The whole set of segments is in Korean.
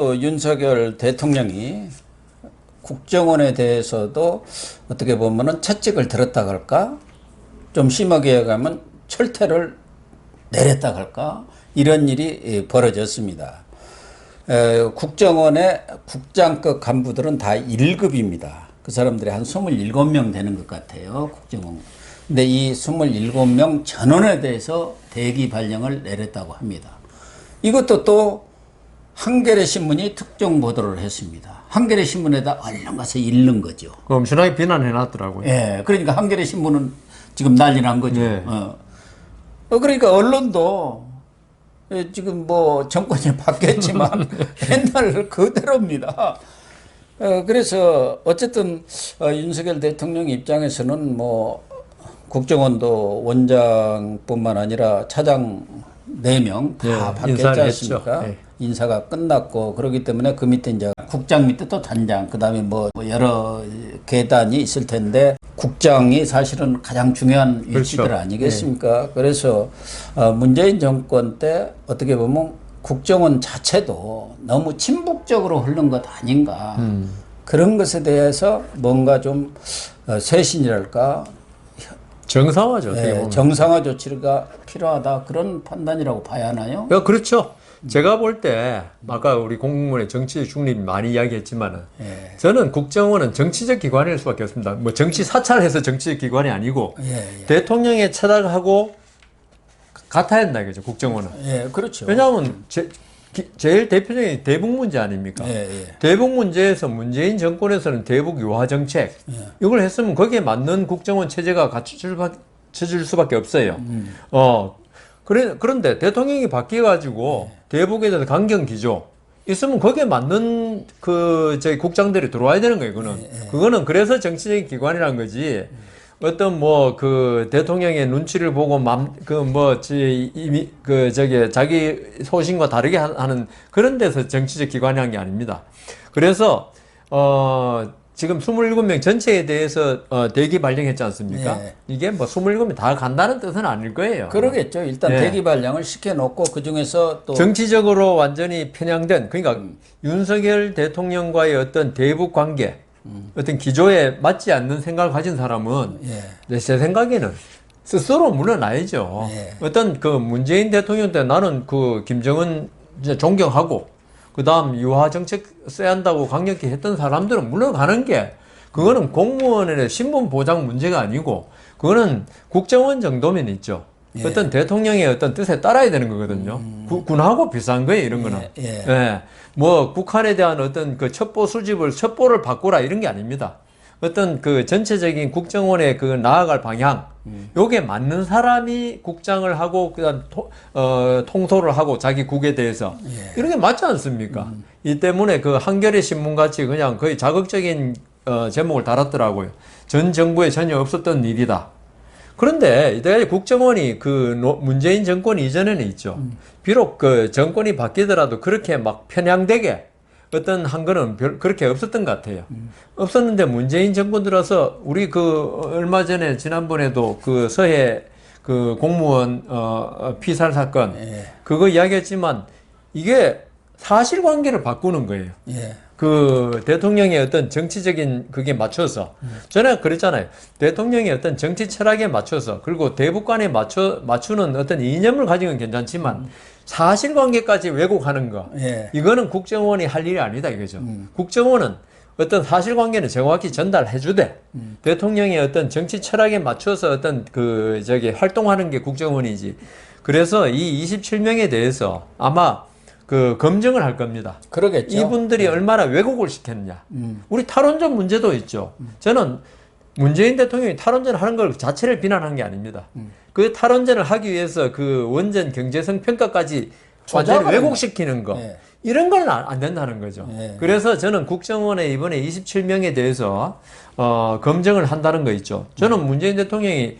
윤석열 대통령이 국정원에 대해서도 어떻게 보면은 채찍을 들었다 할까? 좀 심하게 가면 철퇴를 내렸다 할까? 이런 일이 벌어졌습니다. 국정원의 국장급 간부들은 다 1급입니다. 그 사람들이 한 27명 되는 것 같아요. 국정원. 근데 이 27명 전원에 대해서 대기 발령을 내렸다고 합니다. 이것도 또 한겨레 신문이 특정 보도를 했습니다. 한겨레 신문에다 얼른 가서 읽는 거죠. 엄청나게 비난해 놨더라고요. 예, 그러니까 한겨레 신문은 지금 난리 난 거죠. 네. 그러니까 언론도 지금 뭐 정권이 바뀌었지만 옛날 그대로입니다. 그래서 어쨌든 윤석열 대통령 입장에서는 뭐 국정원도 원장뿐만 아니라 차장 4명 다 바뀌었지 않습니까? 네. 인사가 끝났고 그렇기 때문에 그 밑에 이제 국장 밑에 또 단장 그다음에 뭐 여러 계단이 있을 텐데 국장이 사실은 가장 중요한 위치들 그렇죠. 아니겠습니까? 네. 그래서 문재인 정권 때 어떻게 보면 국정원 자체도 너무 친북적으로 흐른 것 아닌가 그런 것에 대해서 뭔가 좀 쇄신이랄까 정상화죠. 어떻게 보면. 정상화 조치가 필요하다 그런 판단이라고 봐야 하나요? 그렇죠. 제가 볼 때 아까 우리 공무원의 정치 중립 많이 이야기했지만은 저는 국정원은 정치적 기관일 수밖에 없습니다. 뭐 정치 사찰해서 정치적 기관이 아니고 대통령의 철학하고 같아야 된다 이거죠. 국정원은. 예, 그렇죠. 왜냐하면 제일 대표적인 대북 문제 아닙니까? 대북 문제에서 문재인 정권에서는 대북 유화 정책 이걸 했으면 거기에 맞는 국정원 체제가 갖춰질 수밖에 없어요. 그런데 대통령이 바뀌어가지고 대북에 대해서 강경 기조 있으면 거기에 맞는 저희 국장들이 들어와야 되는 거예요. 그거는 그래서 정치적인 기관이라는 거지. 어떤 대통령의 눈치를 보고 자기 소신과 다르게 하는 그런 데서 정치적 기관이라는 게 아닙니다. 그래서 지금 27명 전체에 대해서 대기 발령했지 않습니까? 이게 27명 다 간다는 뜻은 아닐 거예요. 그러겠죠. 일단 대기 발령을 시켜놓고 그 중에서 또 정치적으로 완전히 편향된 그러니까 윤석열 대통령과의 어떤 대북 관계 어떤 기조에 맞지 않는 생각을 가진 사람은 제 생각에는 스스로 물러나야죠. 어떤 문재인 대통령 때 나는 김정은 진짜 존경하고 그 다음 유화 정책 써야 한다고 강력히 했던 사람들은 물러가는 게 그거는 공무원의 신분 보장 문제가 아니고 그거는 국정원 정도면 있죠. 어떤 대통령의 어떤 뜻에 따라야 되는 거거든요. 군하고 비슷한 거예요, 이런 거는. 북한에 대한 어떤 첩보를 바꾸라 이런 게 아닙니다. 어떤 전체적인 국정원의 나아갈 방향, 요게 맞는 사람이 국장을 하고, 그다음 통솔을 하고, 자기 국에 대해서. 이런 게 맞지 않습니까? 이 때문에 한겨레 신문 같이 그냥 거의 자극적인, 제목을 달았더라고요. 전 정부에 전혀 없었던 일이다. 그런데 이때까지 국정원이 문재인 정권 이전에는 있죠. 비록 정권이 바뀌더라도 그렇게 막 편향되게 한 거는 그렇게 없었던 것 같아요. 없었는데 문재인 정권 들어서 우리 얼마 전에 지난번에도 서해 공무원 피살 사건 그거 이야기했지만 이게 사실관계를 바꾸는 거예요. 대통령의 어떤 정치적인 그게 맞춰서 전에 그랬잖아요. 대통령의 어떤 정치 철학에 맞춰서 그리고 대북 간에 맞추는 어떤 이념을 가지는 건 괜찮지만 사실관계까지 왜곡하는 거 이거는 국정원이 할 일이 아니다 이거죠. 국정원은 어떤 사실관계는 정확히 전달해 주되 대통령의 어떤 정치 철학에 맞춰서 어떤 활동하는 게 국정원이지. 그래서 이 27명에 대해서 아마 검증을 할 겁니다. 그러겠죠. 이분들이 얼마나 왜곡을 시켰느냐. 우리 탈원전 문제도 있죠. 저는 문재인 대통령이 탈원전 하는 걸 자체를 비난한 게 아닙니다. 그 탈원전을 하기 위해서 원전 경제성 평가까지 완전히 왜곡시키는 거. 이런 건 안 된다는 거죠. 그래서 저는 국정원에 이번에 27명에 대해서 검증을 한다는 거 있죠. 저는 문재인 대통령이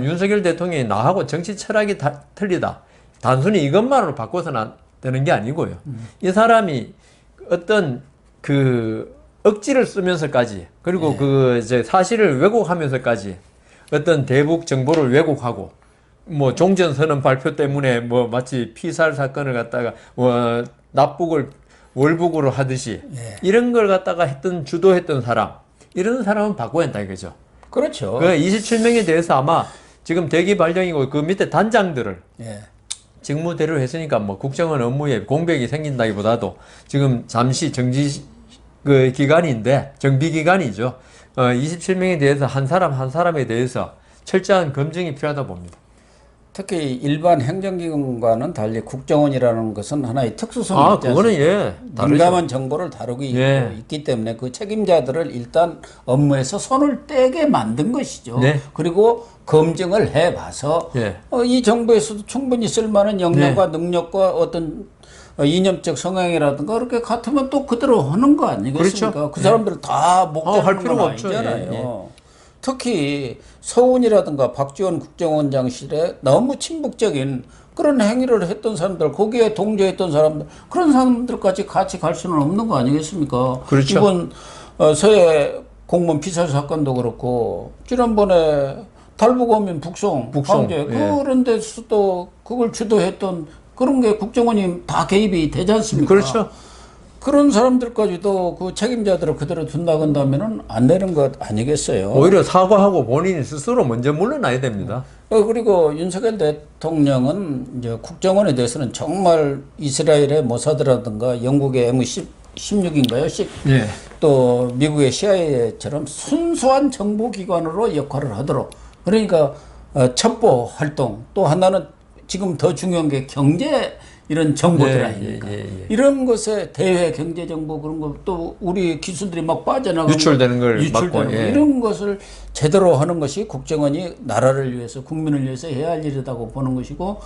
윤석열 대통령이 나하고 정치 철학이 틀리다. 단순히 이것만으로 바꿔서는 되는 게 아니고요. 이 사람이 어떤 억지를 쓰면서까지 그리고 사실을 왜곡하면서까지 어떤 대북 정보를 왜곡하고 종전선언 발표 때문에 마치 피살 사건을 갖다가 납북을 월북으로 하듯이 이런 걸 갖다가 주도했던 사람, 이런 사람은 바꿔야 한다 이거죠. 그렇죠. 그 27명에 대해서 아마 지금 대기 발령이고 그 밑에 단장들을 직무대로 했으니까 뭐 국정원 업무에 공백이 생긴다기보다도 지금 잠시 정지 그 기간인데 정비 기간이죠. 27명에 대해서 한 사람 한 사람에 대해서 철저한 검증이 필요하다 봅니다. 특히 일반 행정기관과는 달리 국정원이라는 것은 하나의 특수성이 있지 않습니까? 그거는 민감한 정보를 다루고 있기 때문에 그 책임자들을 일단 업무에서 손을 떼게 만든 것이죠. 그리고 검증을 해봐서 이 정부에서도 충분히 쓸만한 역량과 능력과 어떤 이념적 성향이라든가 그렇게 같으면 또 그대로 하는 거 아니겠습니까? 그렇죠. 그 사람들을 다 목대는 할 건 필요가 없죠. 아니잖아요. 특히 서훈이라든가 박지원 국정원장실에 너무 친북적인 그런 행위를 했던 사람들, 거기에 동조했던 사람들, 그런 사람들까지 같이 갈 수는 없는 거 아니겠습니까? 그렇죠. 이번 서해 공무원 피살 사건도 그렇고 지난번에 탈북어민 북송 황제 그런 데서도 그걸 주도했던 그런 게 국정원이 다 개입이 되지 않습니까? 그렇죠. 그런 사람들까지도 그 책임자들을 그대로 둔다건다면은 안 되는 것 아니겠어요? 오히려 사과하고 본인 스스로 먼저 물러나야 됩니다. 그리고 윤석열 대통령은 이제 국정원에 대해서는 정말 이스라엘의 모사드라든가 영국의 MI16인가요? 또 미국의 CIA처럼 순수한 정보기관으로 역할을 하도록 그러니까 첩보 활동 또 하나는 지금 더 중요한 게 경제 이런 정보들 아닙니까? 이런 것에 대외 경제 정보 그런 거 또 우리 기술들이 막 빠져나가고 유출되는 걸 막고 이런 것을 제대로 하는 것이 국정원이 나라를 위해서 국민을 위해서 해야 할 일이라고 보는 것이고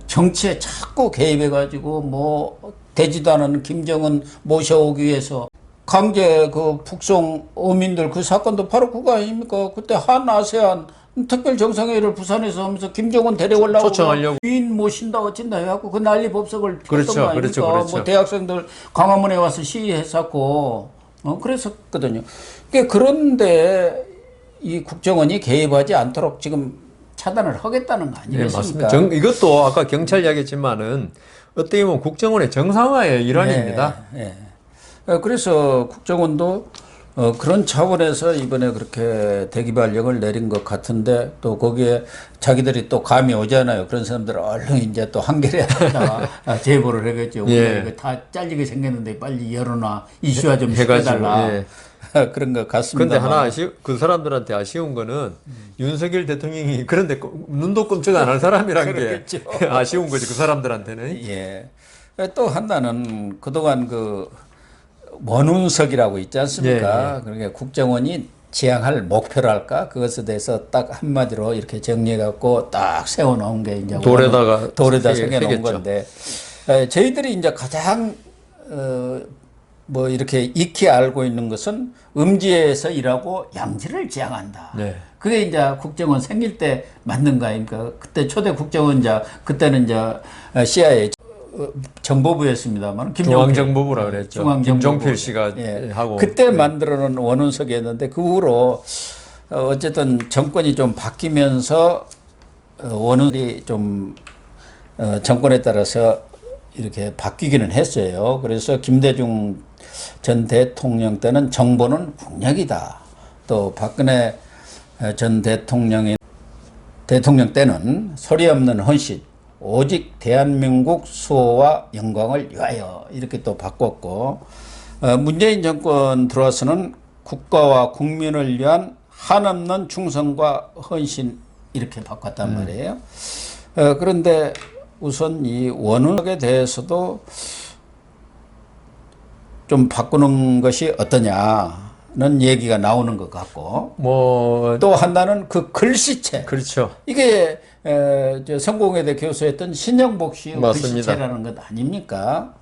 정치에 자꾸 개입해 가지고 뭐 되지도 않은 김정은 모셔오기 위해서 강제 그 북송 어민들 그 사건도 바로 그거 아닙니까? 그때 한 아세안 특별 정상회의를 부산에서 하면서 김정은 데려오려고 초청하려고 위인 모신다 어쩐다 해갖고 그 난리 법석을 폈던 거 아닙니까? 그렇죠. 뭐 대학생들 광화문에 와서 시위했었고 그랬었거든요. 그런데 이 국정원이 개입하지 않도록 지금 차단을 하겠다는 거 아니겠습니까? 맞습니다. 이것도 아까 경찰 이야기했지만은 어떻게 보면 국정원의 정상화의 일환입니다. 그래서 국정원도 그런 차원에서 이번에 그렇게 대기 발령을 내린 것 같은데 또 거기에 자기들이 또 감이 오잖아요. 그런 사람들은 얼른 이제 또 한겨레에다가 제보를 하겠죠. 이거 다 잘리게 생겼는데 빨리 열어놔 이슈화 좀 시켜달라. 그런 것 같습니다. 그런데 하나 그 사람들한테 아쉬운 거는 윤석열 대통령이 그런데 눈도 끔찍 안 할 사람이라는 게 아쉬운 거지 그 사람들한테는. 또 하나는 그동안 그 원운석이라고 있지 않습니까? 그러니까 국정원이 지향할 목표랄까 그것에 대해서 딱 한마디로 이렇게 정리해갖고 딱 세워놓은 게 이제 돌에다 새겨놓은 건데 저희들이 이제 가장 뭐 이렇게 익히 알고 있는 것은 음지에서 일하고 양지를 지향한다. 그게 이제 국정원 생길 때 만든 거 아닙니까? 그때 초대 국정원자 그때는 이제 CIA 정보부였습니다만 중앙정보부라 그랬죠. 김종필 씨가 하고 그때 만들어놓은 원운석이었는데 그 후로 어쨌든 정권이 좀 바뀌면서 원운이 좀 정권에 따라서 이렇게 바뀌기는 했어요. 그래서 김대중 전 대통령 때는 정보는 국력이다. 또 박근혜 전 대통령 때는 소리 없는 헌신 오직 대한민국 수호와 영광을 위하여 이렇게 또 바꿨고 문재인 정권 들어와서는 국가와 국민을 위한 한없는 충성과 헌신 이렇게 바꿨단 말이에요. 그런데 우선 이 원운에 대해서도 좀 바꾸는 것이 어떠냐는 얘기가 나오는 것 같고 또 하나는 그 글씨체 그렇죠. 이게 성공회대 교수였던 신영복 씨의 글씨체라는 것 아닙니까?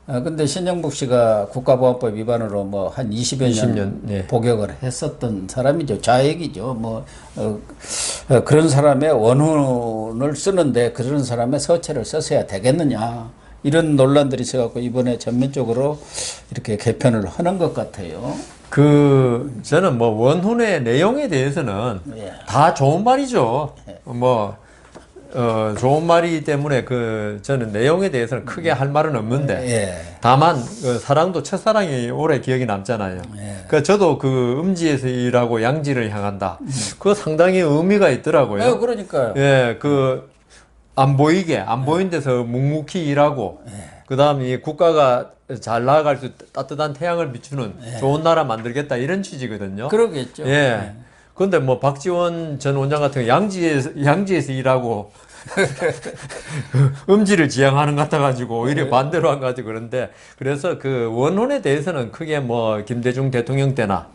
근데 신영복 씨가 국가보안법 위반으로 뭐 한 20여 년 복역을 했었던 사람이죠. 좌익이죠. 뭐 그런 사람의 원혼을 쓰는데 그런 사람의 서체를 써서야 되겠느냐. 이런 논란들이 있어갖고 이번에 전면적으로 이렇게 개편을 하는 것 같아요. 저는 뭐 원혼의 내용에 대해서는 다 좋은 말이죠. 뭐 좋은 말이기 때문에 저는 내용에 대해서는 크게 할 말은 없는데 예. 다만 사랑도 첫사랑이 오래 기억이 남잖아요. 예. 저도 음지에서 일하고 양지를 향한다. 그거 상당히 의미가 있더라고요. 예, 그러니까요. 예, 안 보인 데서 묵묵히 일하고, 그 다음에 국가가 잘 나아갈 수 따뜻한 태양을 비추는 좋은 나라 만들겠다 이런 취지거든요. 그러겠죠. 예. 근데 뭐 박지원 전 원장 같은 경우 양지에서 일하고 음지를 지향하는 것 같아가지고 오히려 반대로 한 것 같아요. 그래서 원혼에 대해서는 크게 뭐 김대중 대통령 때나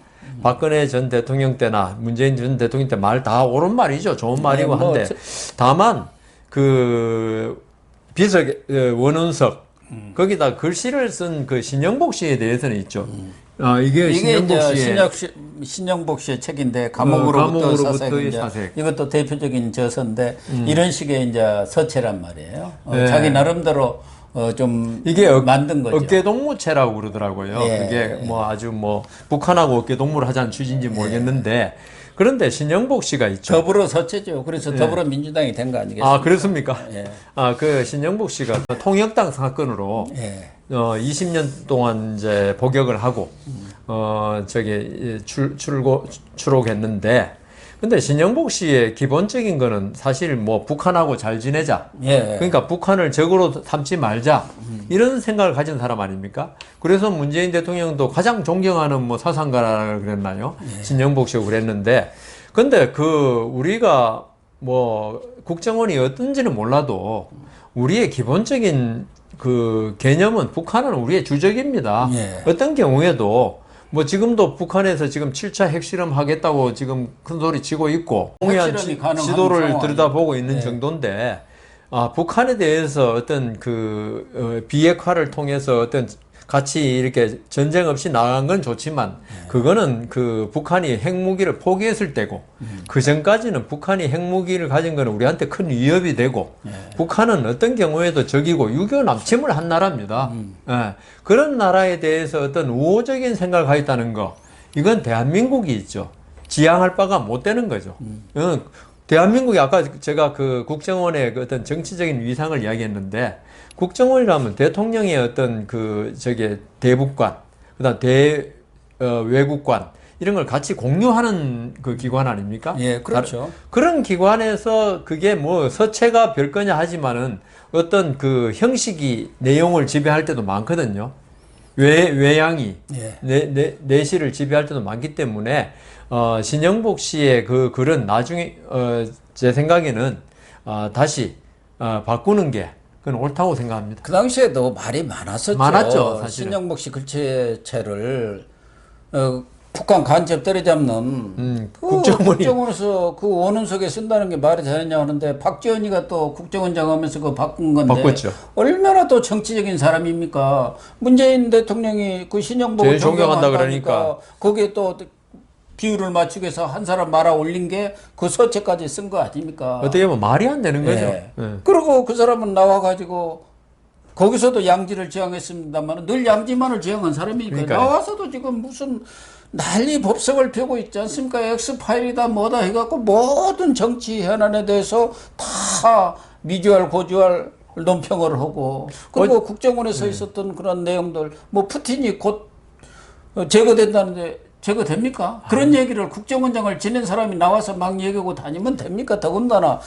박근혜 전 대통령 때나 문재인 전 대통령 때 말 다 옳은 말이죠. 좋은 말이고 네, 뭐 한데 다만 비서 원운석 거기다 글씨를 쓴 신영복 씨에 대해서는 있죠. 이게 신영복 씨의 신영복 씨의 책인데 감옥으로부터 사색. 이것도 대표적인 저서인데 이런 식의 이제 서체란 말이에요. 네. 자기 나름대로 좀 이게 만든 거죠. 어깨동무체라고 그러더라고요. 예. 그게 아주 북한하고 어깨동무를 하자는 취지인지 모르겠는데 그런데 신영복 씨가 있죠. 더불어 서체죠. 그래서 더불어민주당이 된 거 아니겠습니까? 아, 그렇습니까? 예. 신영복 씨가 통역당 사건으로 예. 20년 동안 이제 복역을 하고 출옥했는데 근데 신영복 씨의 기본적인 거는 사실 북한하고 잘 지내자. 예. 그러니까 북한을 적으로 삼지 말자. 이런 생각을 가진 사람 아닙니까? 그래서 문재인 대통령도 가장 존경하는 사상가라 그랬나요? 예. 신영복 씨가 그랬는데 근데 우리가 국정원이 어떤지는 몰라도 우리의 기본적인 개념은 북한은 우리의 주적입니다. 예. 어떤 경우에도 지금도 북한에서 지금 7차 핵실험 하겠다고 지금 큰 소리 치고 있고 공연 지도를 들여다보고 있는 정도인데 북한에 대해서 어떤 비핵화를 통해서 어떤 같이 이렇게 전쟁 없이 나간 건 좋지만 그거는 북한이 핵무기를 포기했을 때고 그 전까지는 북한이 핵무기를 가진 거는 우리한테 큰 위협이 되고 북한은 어떤 경우에도 적이고 유교 남침을 한 나라입니다. 예. 그런 나라에 대해서 어떤 우호적인 생각을 가졌다는 거 이건 대한민국이 있죠. 지향할 바가 못 되는 거죠. 대한민국이 아까 제가 국정원의 어떤 정치적인 위상을 이야기했는데 국정원이라면 대통령의 어떤 대북관, 그다음 외국관 이런 걸 같이 공유하는 기관 아닙니까? 예, 그렇죠. 그런 기관에서 그게 서체가 별거냐 하지만은 어떤 형식이 내용을 지배할 때도 많거든요. 외양이 내실을 지배할 때도 많기 때문에 신영복 씨의 글은 나중에 제 생각에는 다시 바꾸는 게 그건 옳다고 생각합니다. 그 당시에도 말이 많았었죠. 많았죠, 사실은. 신영복 씨 글체를 북한 간첩 때려잡는 국정원에서 원운석에 쓴다는 게 말이 되느냐 하는데 박지원이가 또 국정원장 하면서 바꾼 건데 바꿨죠. 얼마나 또 정치적인 사람입니까? 문재인 대통령이 신영복을 제일 존경한다 그러니까 거기에 또 비율을 맞추기 위해서 한 사람 말아 올린 게 서체까지 쓴 거 아닙니까? 어떻게 보면 말이 안 되는 거죠. 예. 그리고 그 사람은 나와가지고 거기서도 양지를 지향했습니다만 늘 양지만을 지향한 사람이니까 그러니까요. 나와서도 지금 무슨 난리 법석을 펴고 있지 않습니까? 엑스파일이다 뭐다 해갖고 모든 정치 현안에 대해서 다 미주알 고주알 논평을 하고 그리고 국정원에서 있었던 그런 내용들 푸틴이 곧 제거된다는데 제거됩니까? 그런 얘기를 국정원장을 지낸 사람이 나와서 막 얘기하고 다니면 됩니까? 더군다나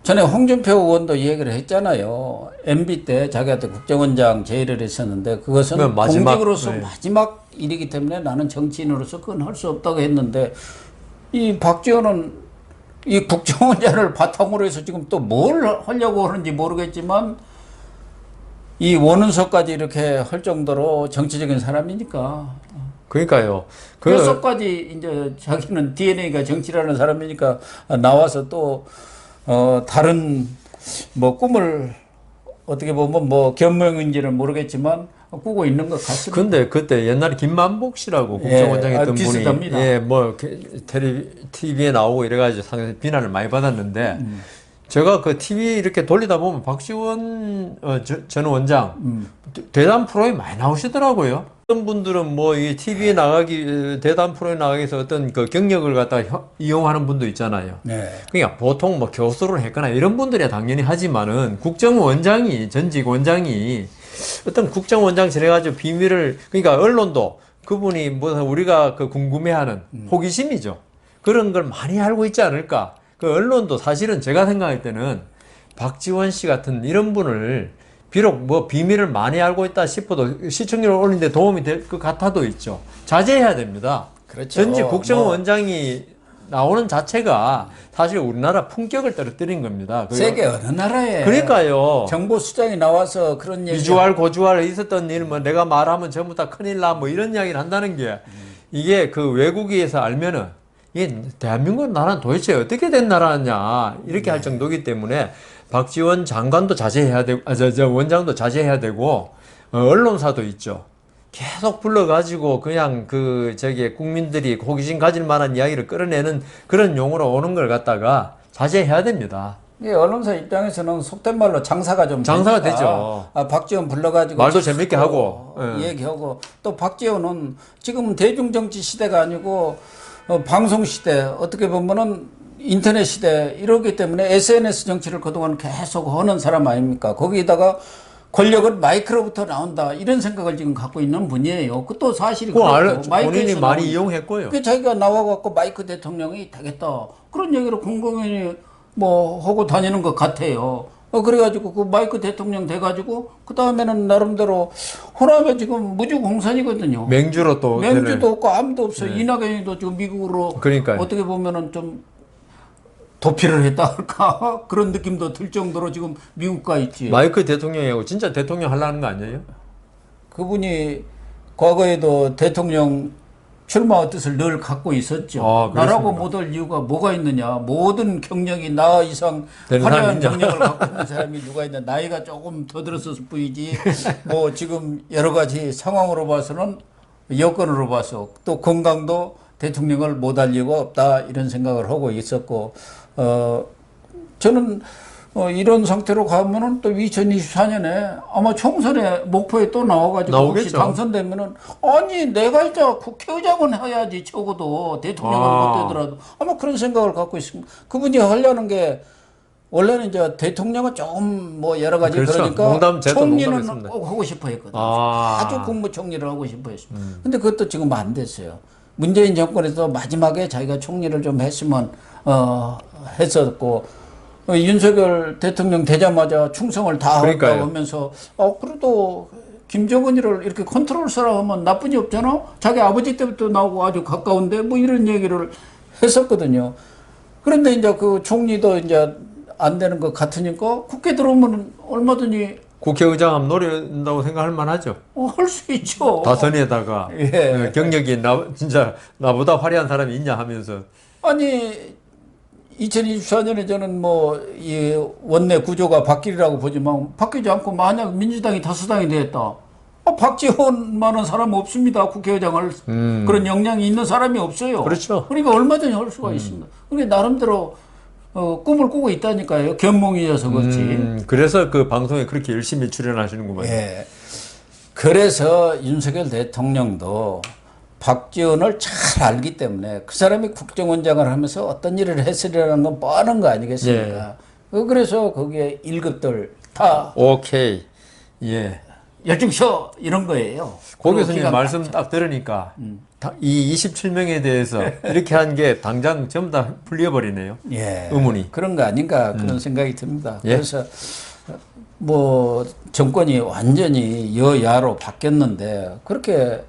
전에 홍준표 의원도 얘기를 했잖아요. MB 때 자기한테 국정원장 제의를 했었는데 그것은 공직으로서 마지막 일이기 때문에 나는 정치인으로서 그건 할 수 없다고 했는데 이 박지원은 이 국정원장을 바탕으로 해서 지금 또 뭘 하려고 하는지 모르겠지만 이 원운석까지 이렇게 할 정도로 정치적인 사람이니까. 그러니까요. 뼛속까지 이제 자기는 DNA가 정치라는 사람이니까 나와서 또 다른 꿈을 어떻게 보면 겸명인지는 모르겠지만 꾸고 있는 것 같습니다. 근데 그때 옛날에 김만복 씨라고 국정원장 했던 비슷합니다. 분이 TV에 나오고 이래가지고 상당히 비난을 많이 받았는데 제가 TV 이렇게 돌리다 보면 박지원 전 원장 대담 프로에 많이 나오시더라고요. 어떤 분들은 뭐 이 TV에 나가기 대담 프로에 나가기 위해서 어떤 그 경력을 갖다가 이용하는 분도 있잖아요. 네. 그러니까 보통 뭐 교수를 했거나 이런 분들이야 당연히 하지만은 국정원장이 전직 원장이 어떤 국정원장실 해가지고 비밀을 그러니까 언론도 그분이 뭐 우리가 그 궁금해하는 호기심이죠. 그런 걸 많이 알고 있지 않을까. 그 언론도 사실은 제가 생각할 때는 박지원 씨 같은 이런 분을 비록 뭐 비밀을 많이 알고 있다 싶어도 시청률을 올리는데 도움이 될 것 같아도 있죠. 자제해야 됩니다. 그렇죠. 전직 국정원장이 나오는 자체가 사실 우리나라 품격을 떨어뜨린 겁니다. 세계 어느 나라에 그러니까요. 정보수장이 나와서 그런 얘기 미주알 고주알 있었던 일 뭐 내가 말하면 전부 다 큰일 나 뭐 이런 이야기를 한다는 게 이게 그 외국에서 알면은 이게 대한민국 나라는 도대체 어떻게 된 나라냐 이렇게 할 정도이기 때문에 박지원 장관도 자제해야 되고 저 원장도 자제해야 되고 언론사도 있죠. 계속 불러가지고 그냥 그 저기 국민들이 호기심 가질 만한 이야기를 끌어내는 그런 용어로 오는 걸 갖다가 자제해야 됩니다. 예, 언론사 입장에서는 속된 말로 장사가 좀 장사가 되니까. 되죠. 박지원 불러가지고 말도 재밌게 하고 얘기하고 또 박지원은 지금은 대중정치 시대가 아니고 방송 시대 어떻게 보면은 인터넷 시대 이러기 때문에 SNS 정치를 그동안 계속 하는 사람 아닙니까? 거기다가 권력은 마이크로부터 나온다 이런 생각을 지금 갖고 있는 분이에요. 그것도 사실이 그렇고 본인이 많이 이용했고요. 그 자기가 나와갖고 마이크 대통령이 되겠다 그런 얘기를 공공연히 뭐 하고 다니는 것 같아요. 그래가지고 그 마이크 대통령 돼가지고 그 다음에는 나름대로 호남에 지금 무주공산이거든요. 맹주로 또 맹주도 없고 아무도 없어요. 이낙연이도 지금 미국으로 그러니까요. 어떻게 보면은 좀 도피를 했다 할까 그런 느낌도 들 정도로 지금 미국 가 있지. 마이크 대통령이고 진짜 대통령 하려는 거 아니에요? 그분이 과거에도 대통령 출마 뜻을 늘 갖고 있었죠. 아, 나라고 못할 이유가 뭐가 있느냐. 모든 경력이 나 이상 화려한 경력을 갖고 있는 사람이 누가 있냐. 나이가 조금 더 들었을 뿐이지. 뭐 지금 여러 가지 상황으로 봐서는 여건으로 봐서 또 건강도 대통령을 못할 이유가 없다 이런 생각을 하고 있었고 저는 이런 상태로 가면은 또 2024년에 아마 총선에 목포에 또 나와가지고 나오겠죠. 혹시 당선되면은 아니 내가 이제 국회의장은 해야지 적어도 대통령을 못 되더라도 아마 그런 생각을 갖고 있습니다. 그분이 하려는 게 원래는 이제 대통령은 조금 뭐 여러 가지 그렇죠. 그러니까 총리는 농담했습니다. 꼭 하고 싶어 했거든요. 아. 아주 국무총리를 하고 싶어 했습니다. 근데 그것도 지금 안 됐어요. 문재인 정권에서 마지막에 자기가 총리를 좀 했으면 했었고 윤석열 대통령 되자마자 충성을 다하고 하면서 그래도 김정은이를 이렇게 컨트롤하라 하면 나쁜이 없잖아. 자기 아버지 때부터 나오고 아주 가까운데 뭐 이런 얘기를 했었거든요. 그런데 이제 그 총리도 이제 안 되는 것 같으니까 국회 들어오면 얼마든지 국회의장 하면 노린다고 생각할 만하죠. 할 수 있죠. 다선에다가 예. 경력이 진짜 나보다 화려한 사람이 있냐 하면서 아니 2024년에 저는 뭐 이 원내 구조가 바뀌리라고 보지만 바뀌지 않고 만약 민주당이 다수당이 되었다. 박지원만한 사람 없습니다. 국회의장을 그런 역량이 있는 사람이 없어요. 그렇죠. 그러니까 얼마든지 할 수가 있습니다. 그러니까 나름대로 꿈을 꾸고 있다니까요. 견몽이어서 그렇지. 그래서 그 방송에 그렇게 열심히 출연하시는구만. 예. 그래서 윤석열 대통령도 박지원을 잘 알기 때문에 그 사람이 국정원장을 하면서 어떤 일을 했으리라는 건 뻔한 거 아니겠습니까? 그래서 거기에 1급들 다 오케이. 예. 열중셔 이런 거예요. 고 교수님 말씀 딱 들으니까 이 27명에 대해서 이렇게 한 게 당장 전부 다 풀려버리네요. 예. 의문이. 그런 거 아닌가 그런 생각이 듭니다. 예. 그래서 뭐 정권이 완전히 여야로 바뀌었는데 그렇게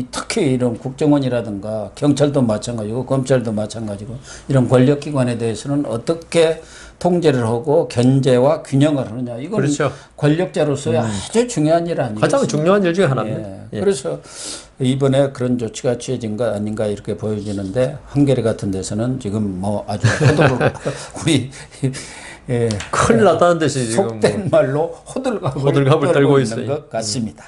특히 이런 국정원이라든가 경찰도 마찬가지고 검찰도 마찬가지고 이런 권력기관에 대해서는 어떻게 통제를 하고 견제와 균형을 하느냐 이건 그렇죠. 권력자로서의 아주 중요한 일 아니겠습니까? 가장 중요한 일 중에 하나입니다. 예. 그래서 이번에 그런 조치가 취해진 거 아닌가 이렇게 보여지는데 한겨레 같은 데서는 지금 뭐 아주 우리 큰일 났다는 듯이 지금 속된 말로 호들갑을 떨고 떨고 있어요. 있는 것 같습니다.